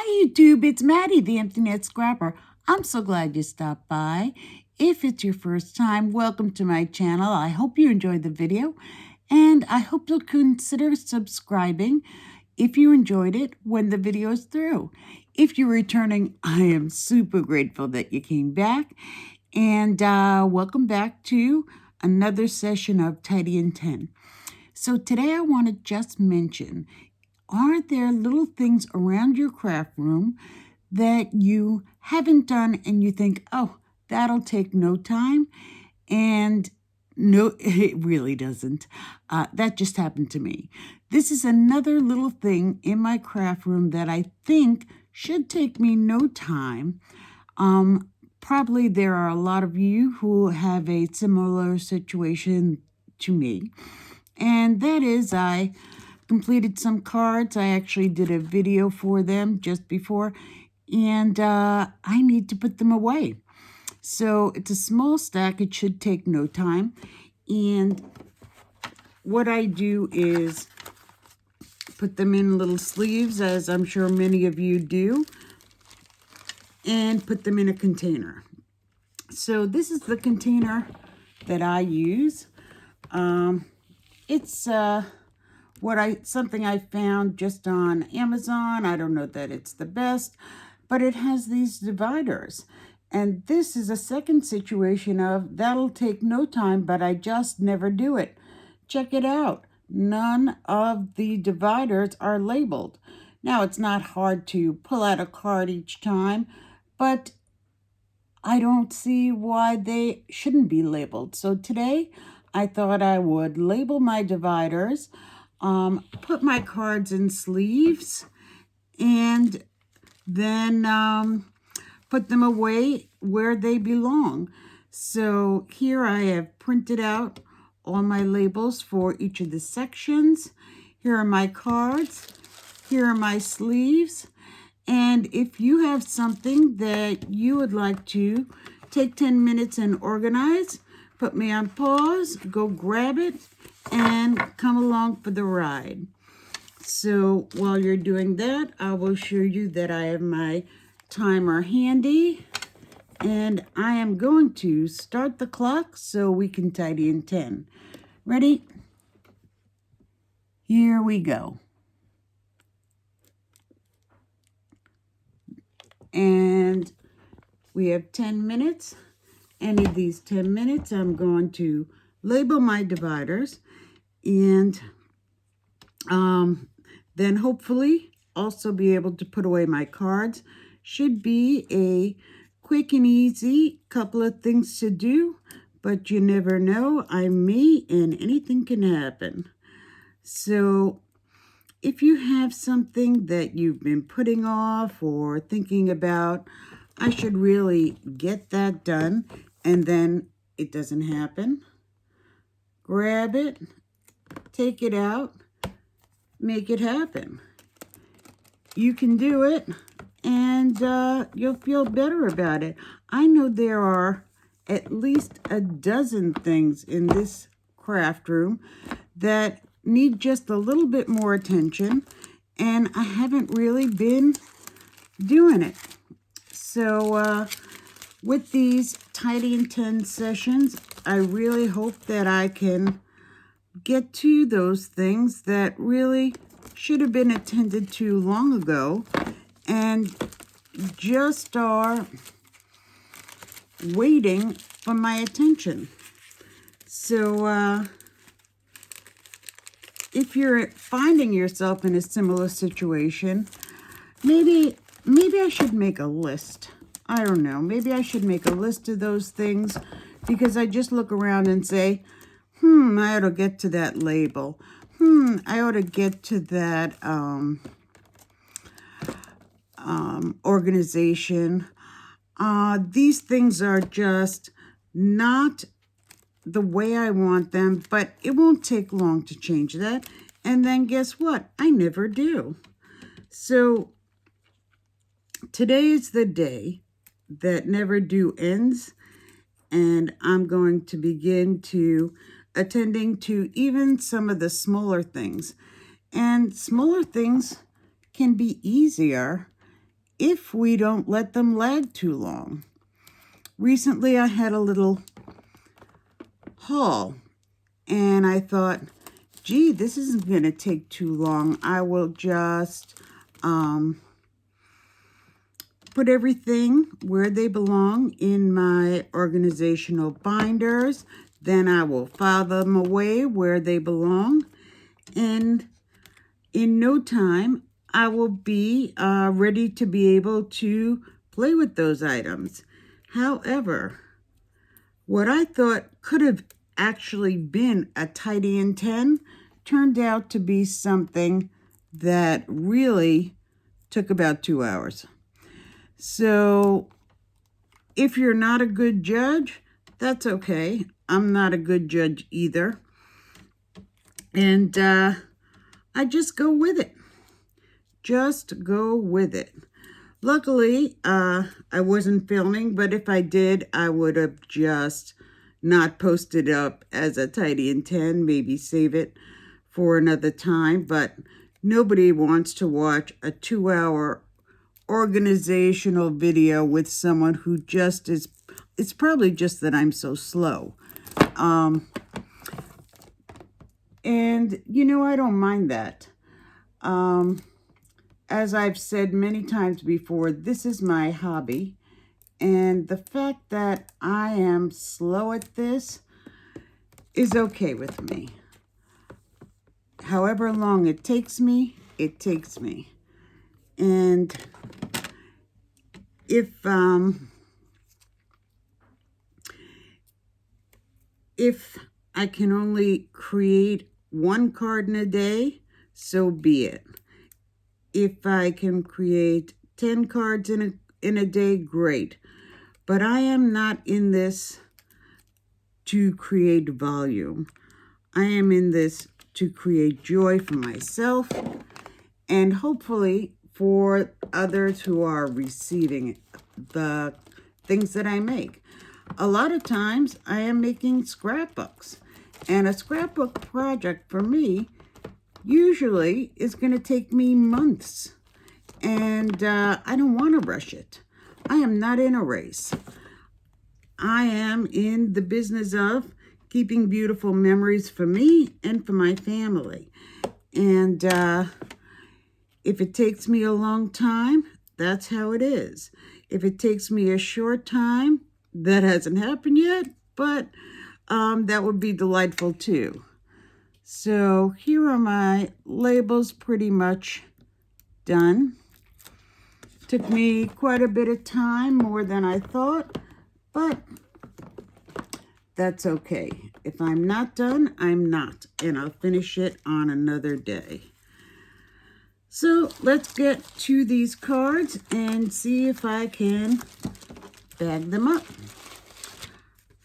YouTube, it's Maddie, the Empty Net Scrapper. I'm so glad you stopped by. If it's your first time, welcome to my channel. I hope you enjoyed the video, and I hope you'll consider subscribing if you enjoyed it when the video is through. If you're returning, I am super grateful that you came back, and welcome back to another session of Tidy in 10. So today I want to just mention, are there little things around your craft room that you haven't done and you think, oh, that'll take no time? And no, it really doesn't. That just happened to me. This is another little thing in my craft room that I think should take me no time. Probably there are a lot of you who have a similar situation to me. And that is, I completed some cards. I actually did a video for them just before, and I need to put them away. So it's a small stack. It should take no time. And what I do is put them in little sleeves, as I'm sure many of you do, and put them in a container. So this is the container that I use. It's something I found just on Amazon. I don't know that it's the best, but it has these dividers. And this is a second situation of that'll take no time, but I just never do it. Check it out. None of the dividers are labeled. Now, it's not hard to pull out a card each time, but I don't see why they shouldn't be labeled. So today, I thought I would label my dividers, put my cards in sleeves, and then put them away where they belong. So here I have printed out all my labels for each of the sections. Here are my cards. Here are my sleeves. And if you have something that you would like to take 10 minutes and organize, put me on pause, go grab it, and come along for the ride. So while you're doing that, I will show you that I have my timer handy, and I am going to start the clock so we can tidy in 10. Ready? Here we go. And we have 10 minutes. Any of these 10 minutes, I'm going to label my dividers, and then hopefully also be able to put away my cards. Should be a quick and easy couple of things to do, but you never know. I'm me, and anything can happen. So if you have something that you've been putting off or thinking about, I should really get that done, and then it doesn't happen, grab it, take it out, make it happen. You can do it, and you'll feel better about it. I know there are at least a dozen things in this craft room that need just a little bit more attention, and I haven't really been doing it. So with these Tidy in 10 sessions, I really hope that I can get to those things that really should have been attended to long ago and just are waiting for my attention. So if you're finding yourself in a similar situation, maybe I should make a list. I don't know. Maybe I should make a list of those things, because I just look around and say, I ought to get to that label. I ought to get to that organization. These things are just not the way I want them, but it won't take long to change that. And then guess what? I never do. So today is the day that never do ends, and I'm going to begin to attending to even some of the smaller things. And smaller things can be easier if we don't let them lag too long. Recently, I had a little haul, and I thought, gee, this isn't going to take too long. I will just put everything where they belong in my organizational binders. Then I will file them away where they belong. And in no time, I will be ready to be able to play with those items. However, what I thought could have actually been a Tidy in 10 turned out to be something that really took about 2 hours. So if you're not a good judge, that's okay. I'm not a good judge either. And I just go with it. Just go with it. Luckily, I wasn't filming, but if I did, I would have just not posted up as a Tidy in 10, maybe save it for another time. But nobody wants to watch a 2-hour organizational video with someone who just is, it's probably just that I'm so slow. And, you know, I don't mind that. As I've said many times before, this is my hobby. And the fact that I am slow at this is okay with me. However long it takes me, it takes me. And if I can only create 1 card in a day, so be it. If I can create 10 cards in a day, great. But I am not in this to create volume. I am in this to create joy for myself and hopefully for others who are receiving the things that I make. A lot of times I am making scrapbooks, and a scrapbook project for me usually is going to take me months, and I don't want to rush it. I am not in a race. I am in the business of keeping beautiful memories for me and for my family. And if it takes me a long time, that's how it is. If it takes me a short time, that hasn't happened yet, but that would be delightful too. So here are my labels pretty much done. Took me quite a bit of time, more than I thought, but that's okay. If I'm not done, I'm not, and I'll finish it on another day. So let's get to these cards and see if I can bag them up.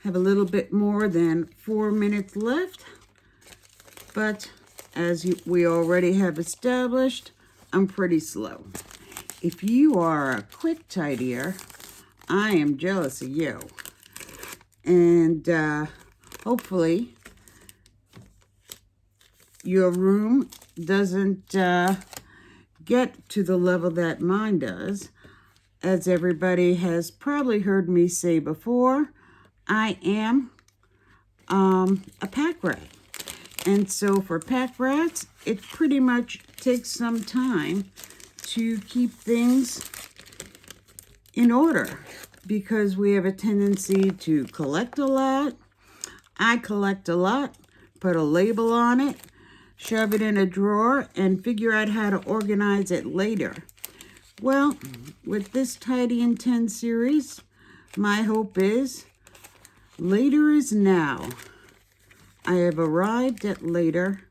Have a little bit more than 4 minutes left, but as we already have established, I'm pretty slow. If you are a quick tidier, I am jealous of you. And hopefully your room doesn't get to the level that mine does. As everybody has probably heard me say before, I am a pack rat. And so for pack rats, it pretty much takes some time to keep things in order because we have a tendency to collect a lot. I collect a lot, put a label on it, shove it in a drawer, and figure out how to organize it later. Well, with this Tidy in 10 series, my hope is later is now. I have arrived at later,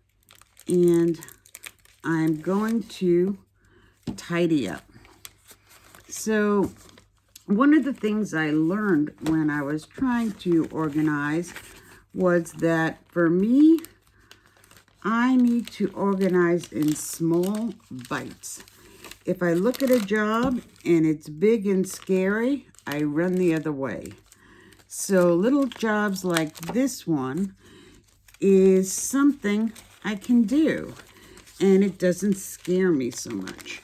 and I'm going to tidy up. So one of the things I learned when I was trying to organize was that for me, I need to organize in small bites. If I look at a job and it's big and scary, I run the other way. So little jobs like this one is something I can do, and it doesn't scare me so much.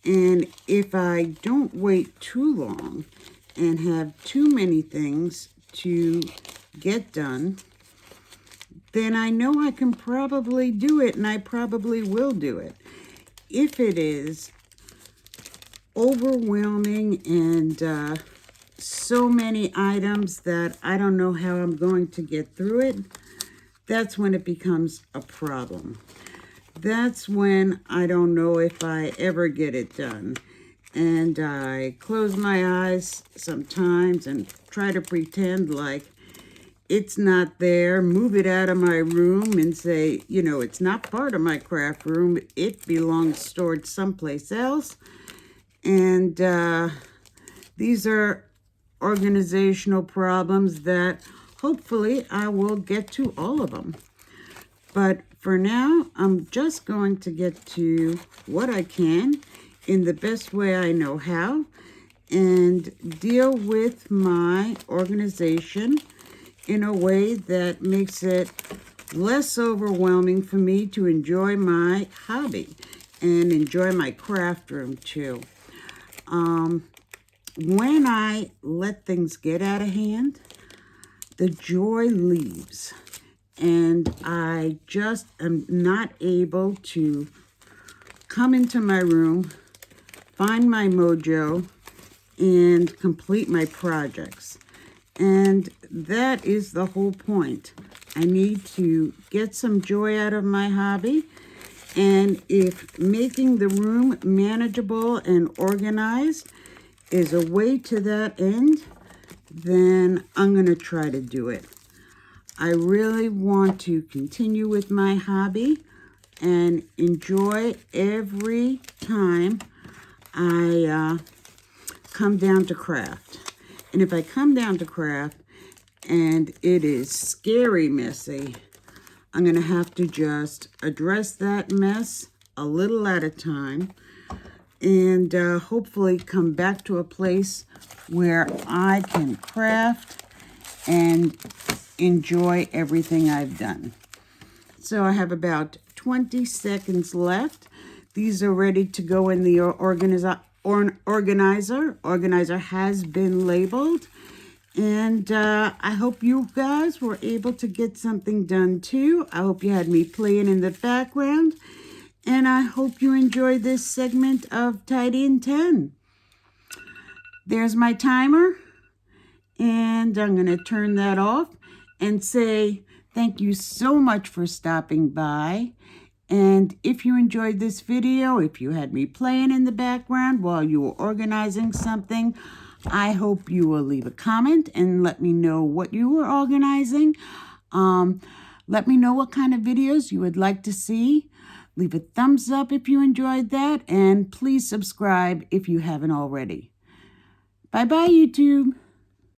And if I don't wait too long and have too many things to get done, then I know I can probably do it, and I probably will do it. If it is overwhelming and so many items that I don't know how I'm going to get through it, that's when it becomes a problem. That's when I don't know if I ever get it done. And I close my eyes sometimes and try to pretend like it's not there, move it out of my room and say, you know, it's not part of my craft room. It belongs stored someplace else. And these are organizational problems that hopefully I will get to all of them. But for now, I'm just going to get to what I can in the best way I know how and deal with my organization in a way that makes it less overwhelming for me to enjoy my hobby and enjoy my craft room too. When I let things get out of hand, the joy leaves, and I just am not able to come into my room, find my mojo, and complete my projects. And that is the whole point. I need to get some joy out of my hobby. And if making the room manageable and organized is a way to that end, then I'm going to try to do it. I really want to continue with my hobby and enjoy every time I come down to craft. And if I come down to craft and it is scary messy, I'm going to have to just address that mess a little at a time and hopefully come back to a place where I can craft and enjoy everything I've done. So I have about 20 seconds left. These are ready to go in the organizer. Organizer has been labeled. And I hope you guys were able to get something done too. I hope you had me playing in the background. And I hope you enjoyed this segment of Tidy in 10. There's my timer. And I'm going to turn that off and say thank you so much for stopping by. And if you enjoyed this video, if you had me playing in the background while you were organizing something, I hope you will leave a comment and let me know what you were organizing. Let me know what kind of videos you would like to see. Leave a thumbs up if you enjoyed that. And please subscribe if you haven't already. Bye-bye, YouTube.